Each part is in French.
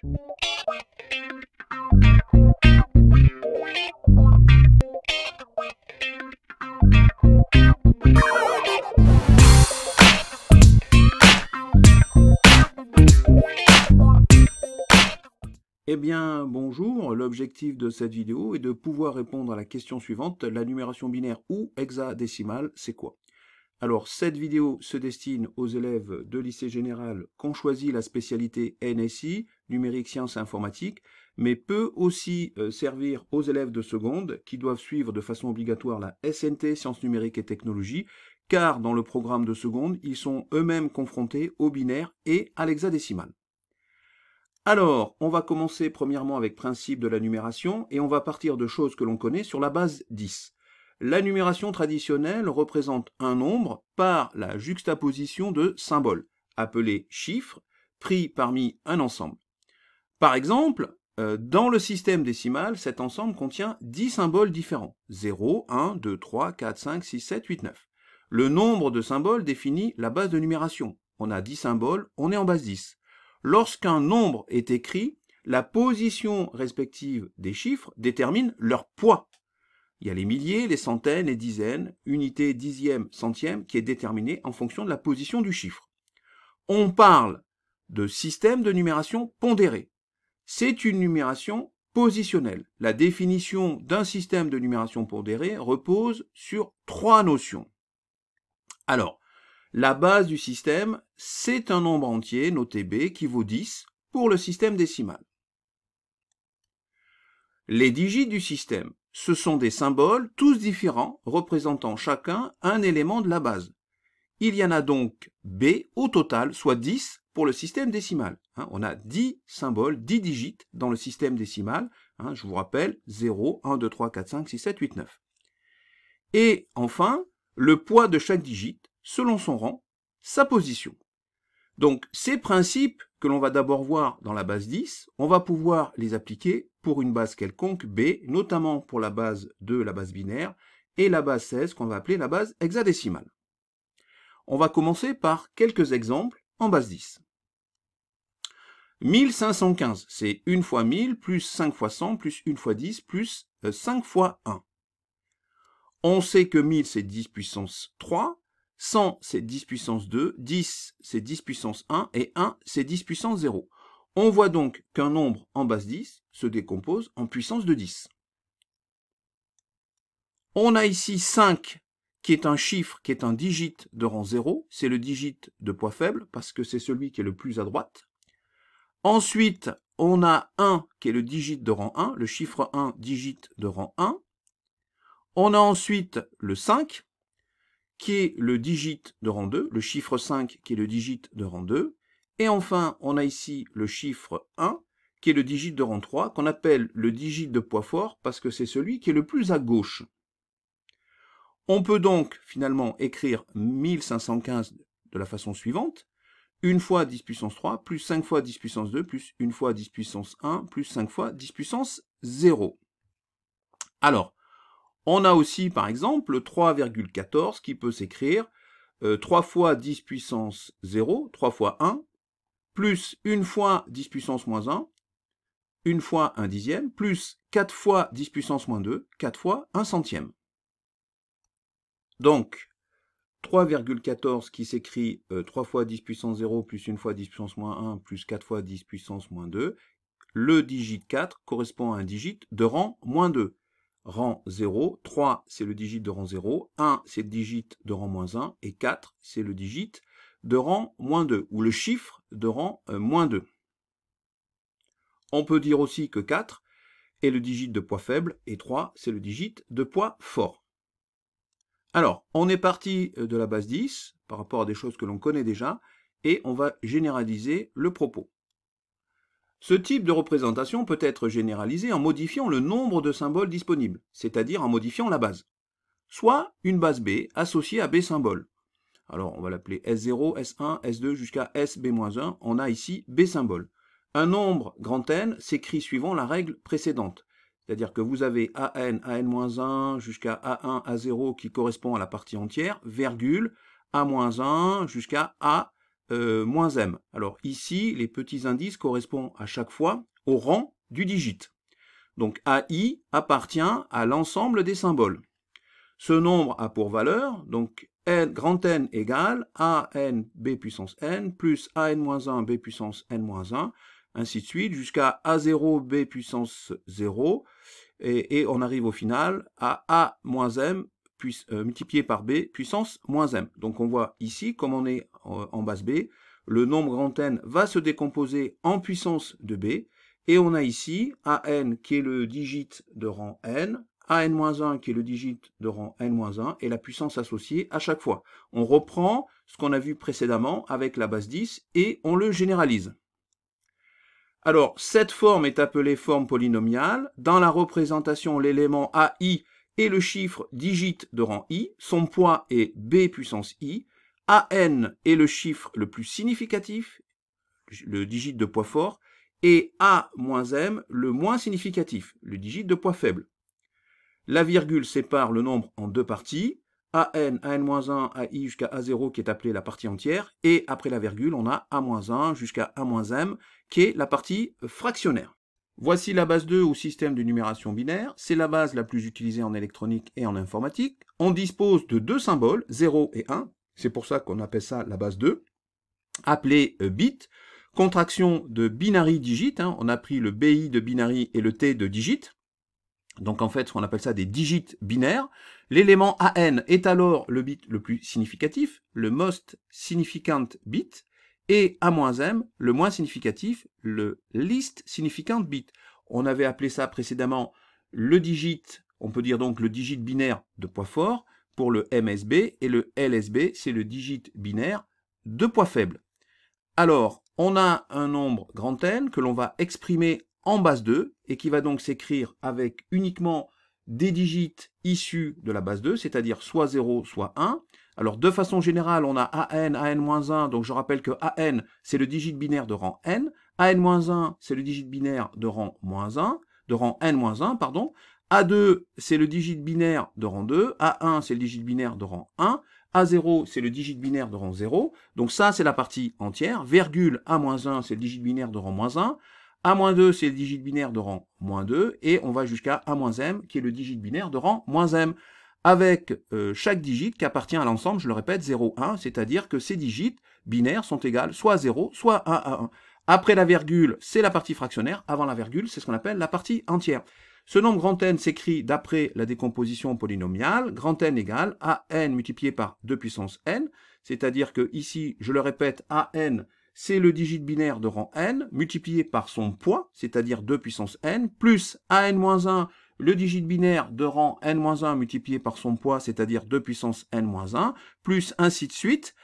Eh bien, bonjour, l'objectif de cette vidéo est de pouvoir répondre à la question suivante, la numération binaire ou hexadécimale, c'est quoi? Alors, cette vidéo se destine aux élèves de lycée général qui ont choisi la spécialité NSI, numérique, sciences et informatique, mais peut aussi servir aux élèves de seconde qui doivent suivre de façon obligatoire la SNT, sciences numériques et technologies, car dans le programme de seconde, ils sont eux-mêmes confrontés au binaire et à l'hexadécimal. Alors, on va commencer premièrement avec principe de la numération et on va partir de choses que l'on connaît sur la base 10. La numération traditionnelle représente un nombre par la juxtaposition de symboles, appelés chiffres, pris parmi un ensemble. Par exemple, dans le système décimal, cet ensemble contient 10 symboles différents. 0, 1, 2, 3, 4, 5, 6, 7, 8, 9. Le nombre de symboles définit la base de numération. On a 10 symboles, on est en base 10. Lorsqu'un nombre est écrit, la position respective des chiffres détermine leur poids. Il y a les milliers, les centaines, les dizaines, unité, dixième, centième, qui est déterminée en fonction de la position du chiffre. On parle de système de numération pondéré. C'est une numération positionnelle. La définition d'un système de numération pondéré repose sur 3 notions. Alors, la base du système, c'est un nombre entier, noté B, qui vaut 10 pour le système décimal. Les digits du système, ce sont des symboles, tous différents, représentant chacun un élément de la base. Il y en a donc B au total, soit 10 pour le système décimal. On a 10 symboles, 10 digits dans le système décimal. Je vous rappelle, 0, 1, 2, 3, 4, 5, 6, 7, 8, 9. Et enfin, le poids de chaque digit, selon son rang, sa position. Donc, ces principes que l'on va d'abord voir dans la base 10, on va pouvoir les appliquer pour une base quelconque B, notamment pour la base 2, la base binaire, et la base 16 qu'on va appeler la base hexadécimale. On va commencer par quelques exemples en base 10. 1515, c'est 1 fois 1000 plus 5 fois 100 plus 1 fois 10 plus 5 fois 1. On sait que 1000 c'est 10 puissance 3, 100 c'est 10 puissance 2, 10 c'est 10 puissance 1 et 1 c'est 10 puissance 0. On voit donc qu'un nombre en base 10 se décompose en puissance de 10. On a ici 5 qui est un chiffre, qui est un digit de rang 0, c'est le digit de poids faible parce que c'est celui qui est le plus à droite. Ensuite, on a 1 qui est le digit de rang 1, le chiffre 1 digit de rang 1. On a ensuite le 5, qui est le digit de rang 2, le chiffre 5 qui est le digit de rang 2. Et enfin, on a ici le chiffre 1, qui est le digit de rang 3, qu'on appelle le digit de poids fort, parce que c'est celui qui est le plus à gauche. On peut donc finalement écrire 1515 de la façon suivante. 1 fois 10 puissance 3, plus 5 fois 10 puissance 2, plus 1 fois 10 puissance 1, plus 5 fois 10 puissance 0. Alors, on a aussi, par exemple, 3,14 qui peut s'écrire 3 fois 10 puissance 0, 3 fois 1, plus 1 fois 10 puissance moins 1, 1 fois 1 dixième, plus 4 fois 10 puissance moins 2, 4 fois 1 centième. Donc, 3,14 qui s'écrit 3 fois 10 puissance 0, plus 1 fois 10 puissance moins 1, plus 4 fois 10 puissance moins 2. Le digit 4 correspond à un digit de rang moins 2. Rang 0, 3 c'est le digit de rang 0, 1 c'est le digit de rang moins 1, et 4 c'est le digit de rang moins 2, ou le chiffre de rang moins 2. On peut dire aussi que 4 est le digit de poids faible, et 3 c'est le digit de poids fort. Alors, on est parti de la base 10, par rapport à des choses que l'on connaît déjà, et on va généraliser le propos. Ce type de représentation peut être généralisé en modifiant le nombre de symboles disponibles, c'est-à-dire en modifiant la base. Soit une base B associée à B symbole. Alors on va l'appeler S0, S1, S2 jusqu'à SB-1, on a ici B symbole. Un nombre grand N s'écrit suivant la règle précédente. C'est-à-dire que vous avez AN, AN-1 jusqu'à A1, A0 qui correspond à la partie entière, virgule, A-1 jusqu'à A moins m. Alors ici, les petits indices correspondent à chaque fois au rang du digit. Donc AI appartient à l'ensemble des symboles. Ce nombre a pour valeur, donc grand N égale AN B puissance N plus AN-1 B puissance N-1, ainsi de suite, jusqu'à A0 B puissance 0, et on arrive au final à A-M multiplié par B puissance moins M. Donc on voit ici, comme on est en base B, le nombre grand N va se décomposer en puissance de B, et on a ici AN qui est le digit de rang N, AN-1 qui est le digit de rang N-1 et la puissance associée à chaque fois. On reprend ce qu'on a vu précédemment avec la base 10 et on le généralise. Alors, cette forme est appelée forme polynomiale. Dans la représentation, l'élément AI est le chiffre digit de rang I, son poids est B puissance I, AN est le chiffre le plus significatif, le digit de poids fort, et A-M le moins significatif, le digit de poids faible. La virgule sépare le nombre en deux parties, AN, AN-1, AI jusqu'à A0 qui est appelée la partie entière, et après la virgule, on a A-1 jusqu'à A-M qui est la partie fractionnaire. Voici la base 2 au système de numération binaire, c'est la base la plus utilisée en électronique et en informatique. On dispose de deux symboles, 0 et 1, c'est pour ça qu'on appelle ça la base 2, appelée bit, contraction de binary digit, on a pris le BI de binary et le T de digit. Donc en fait, on appelle ça des digits binaires. L'élément AN est alors le bit le plus significatif, le most significant bit, et A-M, le moins significatif, le least significant bit. On avait appelé ça précédemment le digit, on peut dire donc le digit binaire de poids fort pour le MSB, et le LSB, c'est le digit binaire de poids faible. Alors, on a un nombre grand N que l'on va exprimer en base 2, et qui va donc s'écrire avec uniquement des digits issus de la base 2, c'est-à-dire soit 0, soit 1. Alors, de façon générale, on a AN, AN-1, donc je rappelle que AN, c'est le digit binaire de rang N, AN-1, c'est le digit binaire de rang -1, de rang N-1, pardon, A2, c'est le digit binaire de rang 2, A1, c'est le digit binaire de rang 1, A0, c'est le digit binaire de rang 0, donc ça, c'est la partie entière, virgule A-1, c'est le digit binaire de rang -1, A-2, c'est le digit binaire de rang -2, et on va jusqu'à A-M, qui est le digit binaire de rang -M, avec chaque digit qui appartient à l'ensemble, je le répète, 0, 1, c'est-à-dire que ces digits binaires sont égales soit à 0, soit à 1. Après la virgule, c'est la partie fractionnaire, avant la virgule, c'est ce qu'on appelle la partie entière. Ce nombre grand N s'écrit d'après la décomposition polynomiale, grand N égale AN multiplié par 2 puissance N, c'est-à-dire que ici, je le répète, AN, c'est le digit binaire de rang N, multiplié par son poids, c'est-à-dire 2 puissance N, plus AN-1, le digit binaire de rang N-1 multiplié par son poids, c'est-à-dire 2 puissance N-1, plus ainsi de suite,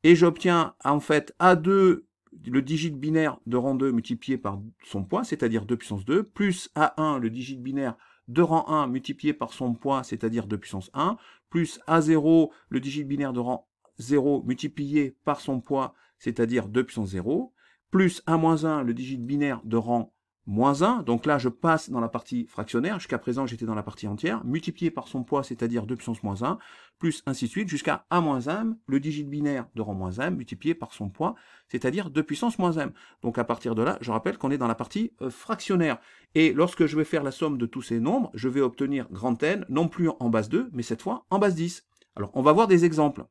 et j'obtiens en fait A2, le digit binaire de rang 2 multiplié par son poids, c'est-à-dire 2 puissance 2, plus A1, le digit binaire de rang 1 multiplié par son poids, c'est-à-dire 2 puissance 1, plus A0, le digit binaire de rang 0 multiplié par son poids, c'est-à-dire 2 puissance 0, plus A-1, le digit binaire de rang -1, donc là je passe dans la partie fractionnaire, jusqu'à présent j'étais dans la partie entière, multiplié par son poids, c'est-à-dire 2 puissance -1, plus ainsi de suite, jusqu'à A-M, le digit binaire de rang -M, multiplié par son poids, c'est-à-dire 2 puissance -M. Donc à partir de là, je rappelle qu'on est dans la partie fractionnaire. Et lorsque je vais faire la somme de tous ces nombres, je vais obtenir grand N, non plus en base 2, mais cette fois en base 10. Alors on va voir des exemples.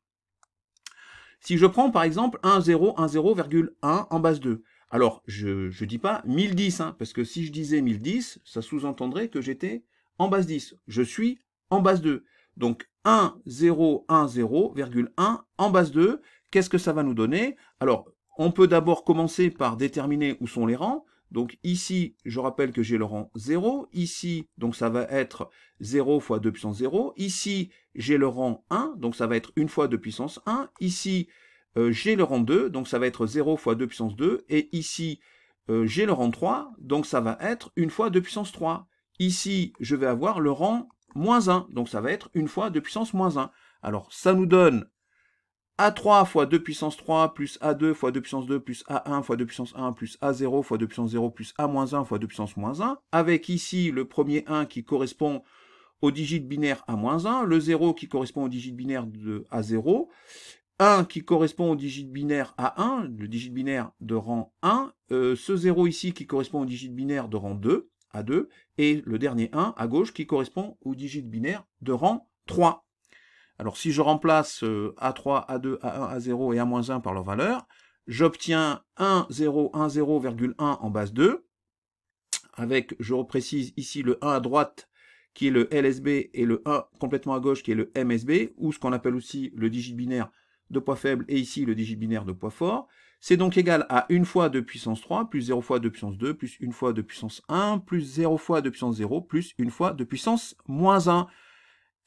Si je prends par exemple 1, 0, 1, 0,1 en base 2, alors je dis pas 1010, parce que si je disais 1010, ça sous-entendrait que j'étais en base 10. Je suis en base 2. Donc 1, 0, 1, 0,1 en base 2, qu'est-ce que ça va nous donner? Alors, on peut d'abord commencer par déterminer où sont les rangs. Donc ici, je rappelle que j'ai le rang 0. Ici, donc ça va être 0 fois 2 puissance 0. Ici, j'ai le rang 1, donc ça va être 1 fois 2 puissance 1. Ici, j'ai le rang 2, donc ça va être 0 fois 2 puissance 2. Et ici, j'ai le rang 3, donc ça va être 1 fois 2 puissance 3. Ici, je vais avoir le rang -1, donc ça va être 1 fois 2 puissance -1. Alors, ça nous donne A3 fois 2 puissance 3 plus A2 fois 2 puissance 2 plus A1 fois 2 puissance 1 plus A0 fois 2 puissance 0 plus A-1 fois 2 puissance -1, avec ici le premier 1 qui correspond au digit binaire A-1, le 0 qui correspond au digit binaire de A0, 1 qui correspond au digit binaire A1, le digit binaire de rang 1, ce 0 ici qui correspond au digit binaire de rang 2, A2, et le dernier 1 à gauche qui correspond au digit binaire de rang 3. Alors si je remplace A3, A2, A1, A0 et A-1 par leur valeur, j'obtiens 1, 0, 1, 0,1 en base 2, avec, je reprécise ici le 1 à droite qui est le LSB et le 1 complètement à gauche qui est le MSB, ou ce qu'on appelle aussi le digit binaire de poids faible et ici le digit binaire de poids fort. C'est donc égal à 1 fois 2 puissance 3, plus 0 fois 2 puissance 2, plus 1 fois 2 puissance 1, plus 0 fois 2 puissance 0, plus 1 fois 2 puissance moins 1.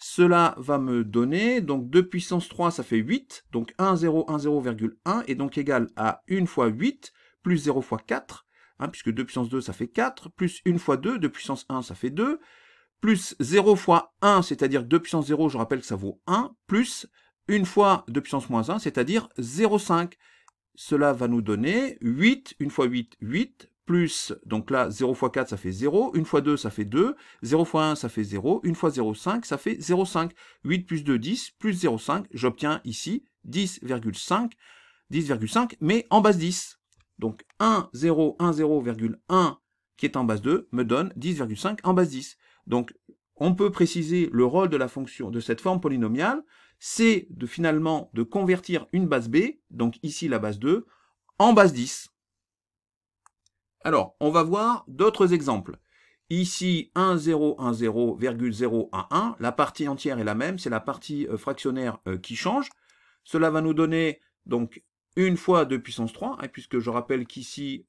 Cela va me donner, donc 2 puissance 3, ça fait 8, donc 1, 0, 1, 0,1 est donc égal à 1 fois 8, plus 0 fois 4, puisque 2 puissance 2, ça fait 4, plus 1 fois 2, 2 puissance 1, ça fait 2, plus 0 fois 1, c'est-à-dire 2 puissance 0, je rappelle que ça vaut 1, plus 1 fois 2 puissance moins 1, c'est-à-dire 0,5. Cela va nous donner 8, 1 fois 8, 8, plus, donc là, 0 fois 4, ça fait 0, 1 fois 2, ça fait 2, 0 fois 1, ça fait 0, 1 fois 0,5, ça fait 0,5. 8 plus 2, 10, plus 0,5, j'obtiens ici 10,5, 10,5, mais en base 10. Donc 1, 0, 1, 0,1 qui est en base 2 me donne 10,5 en base 10. Donc on peut préciser le rôle de la fonction de cette forme polynomiale, c'est finalement de convertir une base B, donc ici la base 2, en base 10. Alors, on va voir d'autres exemples. Ici, 1, 0, 1, 0, 0, 1, 1, la partie entière est la même, c'est la partie fractionnaire qui change. Cela va nous donner donc 1 fois 2 puissance 3, puisque je rappelle qu'ici,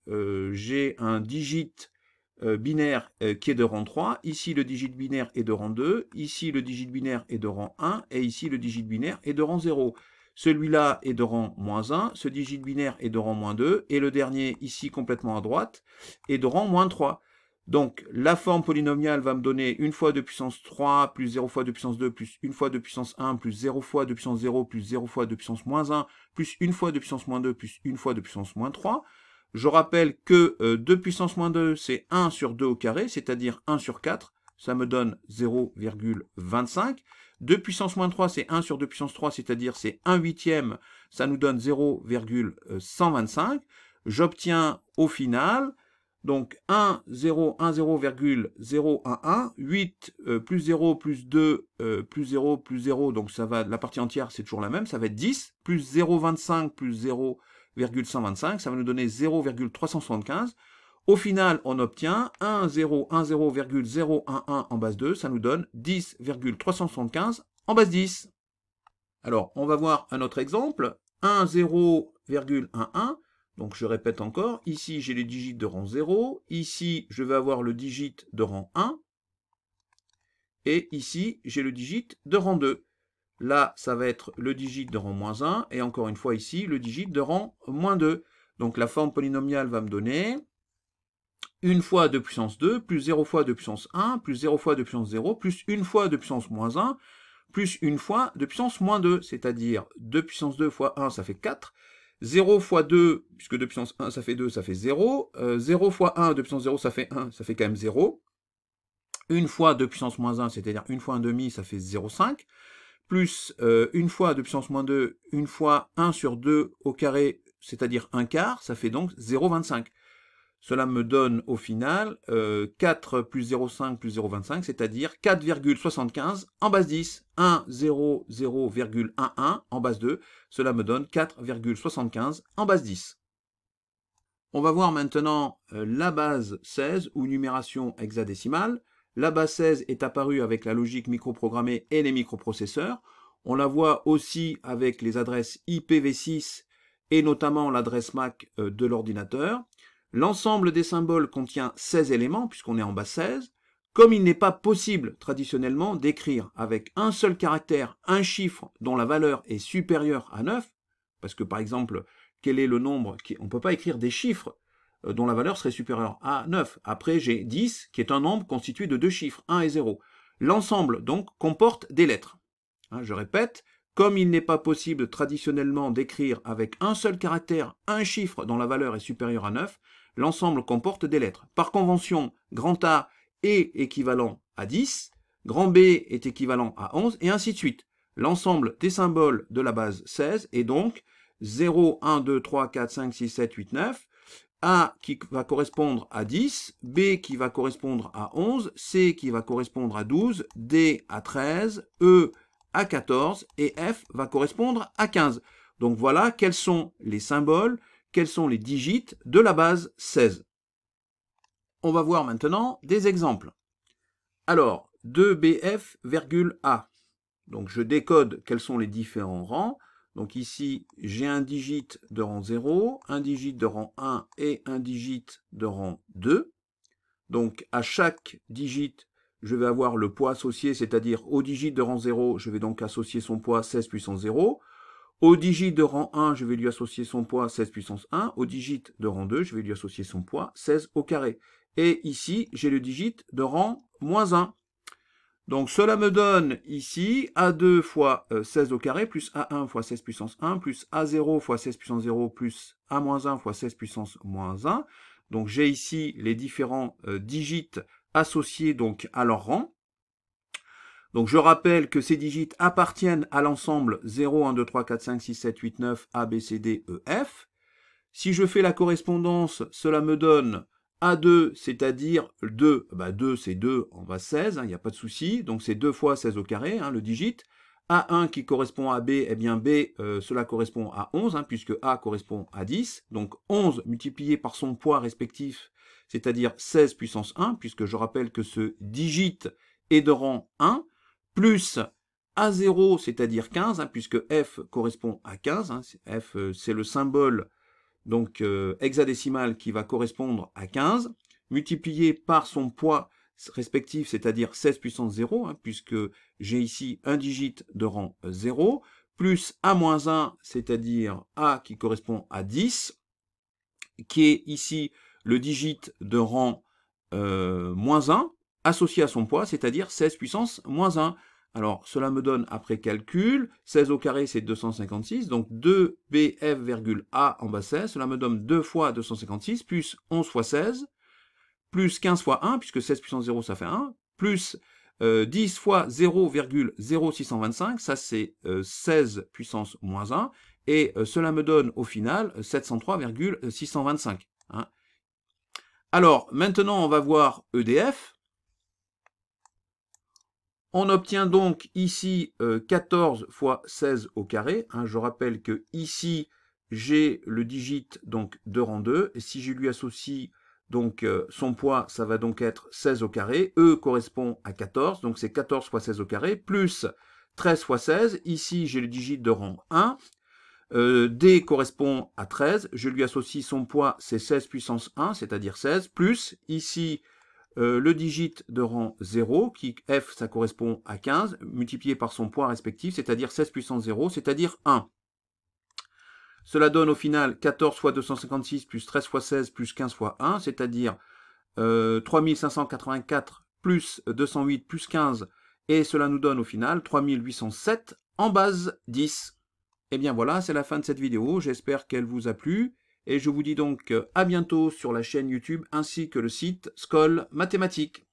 j'ai un digit binaire qui est de rang 3, ici le digit binaire est de rang 2, ici le digit binaire est de rang 1, et ici le digit binaire est de rang 0. Celui-là est de rang moins 1, ce digit binaire est de rang moins 2, et le dernier, ici complètement à droite, est de rang moins 3. Donc la forme polynomiale va me donner 1 fois 2 puissance 3, plus 0 fois 2 puissance 2, plus 1 fois 2 puissance 1, plus 0 fois 2 puissance 0, plus 0 fois 2 puissance moins 1, plus 1 fois 2 puissance moins 2, plus 1 fois 2 puissance moins 3. Je rappelle que 2 puissance moins 2, c'est 1 sur 2 au carré, c'est-à-dire 1 sur 4, ça me donne 0,25. 2 puissance moins 3, c'est 1 sur 2 puissance 3, c'est-à-dire c'est 1 huitième, ça nous donne 0,125. J'obtiens au final, donc 1, 0, 1, 0,011, 8 plus 0 plus 2 plus 0 plus 0, donc ça va, la partie entière c'est toujours la même, ça va être 10, plus 0,25 plus 0,125, ça va nous donner 0,375. Au final, on obtient 1, 0, 1, 0,011 en base 2, ça nous donne 10,375 en base 10. Alors, on va voir un autre exemple, 1, 0,11, donc je répète encore, ici j'ai les digits de rang 0, ici je vais avoir le digit de rang 1, et ici j'ai le digit de rang 2. Là, ça va être le digit de rang moins 1, et encore une fois ici, le digit de rang moins 2. Donc la forme polynomiale va me donner 1 fois 2 puissance 2, plus 0 fois 2 puissance 1, plus 0 fois 2 puissance 0, plus 1 fois 2 puissance moins 1, plus 1 fois 2 puissance moins 2, c'est-à-dire 2 puissance 2 fois 1, ça fait 4, 0 fois 2, puisque 2 puissance 1, ça fait 2, ça fait 0, 0 fois 1, 2 puissance 0, ça fait 1, ça fait quand même 0, 1 fois 2 puissance moins 1, c'est-à-dire 1 fois 1 demi, ça fait 0,5, plus 1 fois 2 puissance moins 2, 1 fois 1 sur 2 au carré, c'est-à-dire 1 quart, ça fait donc 0,25. Cela me donne au final 4 plus 0,5 plus 0,25, c'est-à-dire 4,75 en base 10. 1, 0, 0,11 en base 2, cela me donne 4,75 en base 10. On va voir maintenant la base 16 ou numération hexadécimale. La base 16 est apparue avec la logique microprogrammée et les microprocesseurs. On la voit aussi avec les adresses IPv6 et notamment l'adresse MAC de l'ordinateur. L'ensemble des symboles contient 16 éléments, puisqu'on est en base 16. Comme il n'est pas possible, traditionnellement, d'écrire avec un seul caractère un chiffre dont la valeur est supérieure à 9, parce que par exemple, quel est le nombre on ne peut pas écrire des chiffres dont la valeur serait supérieure à 9. Après, j'ai 10, qui est un nombre constitué de deux chiffres, 1 et 0. L'ensemble, donc, comporte des lettres. Je répète, comme il n'est pas possible traditionnellement d'écrire avec un seul caractère un chiffre dont la valeur est supérieure à 9, l'ensemble comporte des lettres. Par convention, grand A est équivalent à 10, grand B est équivalent à 11, et ainsi de suite. l'ensemble des symboles de la base 16, et donc 0, 1, 2, 3, 4, 5, 6, 7, 8, 9, A qui va correspondre à 10, B qui va correspondre à 11, C qui va correspondre à 12, D à 13, E à 14, et F va correspondre à 15. Donc voilà quels sont les symboles, quels sont les digits de la base 16. On va voir maintenant des exemples. Alors, 2BF, A. Donc je décode quels sont les différents rangs. Donc ici, j'ai un digit de rang 0, un digit de rang 1 et un digit de rang 2. Donc à chaque digit, je vais avoir le poids associé, c'est-à-dire au digit de rang 0, je vais donc associer son poids 16 puissance 0. Au digit de rang 1, je vais lui associer son poids 16 puissance 1. Au digit de rang 2, je vais lui associer son poids 16 au carré. Et ici, j'ai le digit de rang moins 1. Donc cela me donne ici A2 fois 16 au carré plus A1 fois 16 puissance 1 plus A0 fois 16 puissance 0 plus A-1 fois 16 puissance moins 1. Donc j'ai ici les différents digits associés donc à leur rang. Donc je rappelle que ces digits appartiennent à l'ensemble 0, 1, 2, 3, 4, 5, 6, 7, 8, 9, A, B, C, D, E, F. Si je fais la correspondance, cela me donne A2, c'est-à-dire 2, 2 c'est 2 en base 16, il n'y a pas de souci, donc c'est 2 fois 16 au carré, le digit. A1 qui correspond à B, eh bien B, cela correspond à 11, puisque A correspond à 10, donc 11 multiplié par son poids respectif, c'est-à-dire 16 puissance 1, puisque je rappelle que ce digit est de rang 1, plus A0, c'est-à-dire 15, puisque F correspond à 15, F c'est le symbole donc hexadécimal qui va correspondre à 15, multiplié par son poids respectif, c'est-à-dire 16 puissance 0, puisque j'ai ici un digit de rang 0, plus A-1, c'est-à-dire A qui correspond à 10, qui est ici le digit de rang moins 1, associé à son poids, c'est-à-dire 16 puissance moins 1. Alors, cela me donne, après calcul, 16 au carré, c'est 256, donc 2BF,A en bas 16, cela me donne 2 fois 256, plus 11 fois 16, plus 15 fois 1, puisque 16 puissance 0, ça fait 1, plus 10 fois 0,0625, ça c'est 16 puissance moins 1, et cela me donne au final 703,625. Alors, maintenant, on va voir EDF. On obtient donc ici 14 fois 16 au carré. Je rappelle que ici, j'ai le digit donc de rang 2. Et si je lui associe donc son poids, ça va donc être 16 au carré. E correspond à 14, donc c'est 14 fois 16 au carré, plus 13 fois 16. Ici, j'ai le digit de rang 1. D correspond à 13. Je lui associe son poids, c'est 16 puissance 1, c'est-à-dire 16, plus ici, le digit de rang 0, qui F, ça correspond à 15, multiplié par son poids respectif, c'est-à-dire 16 puissance 0, c'est-à-dire 1. Cela donne au final 14 fois 256 plus 13 fois 16 plus 15 fois 1, c'est-à-dire 3584 plus 208 plus 15, et cela nous donne au final 3807 en base 10. Et bien voilà, c'est la fin de cette vidéo, j'espère qu'elle vous a plu. Et je vous dis donc à bientôt sur la chaîne YouTube ainsi que le site Scol Mathématiques.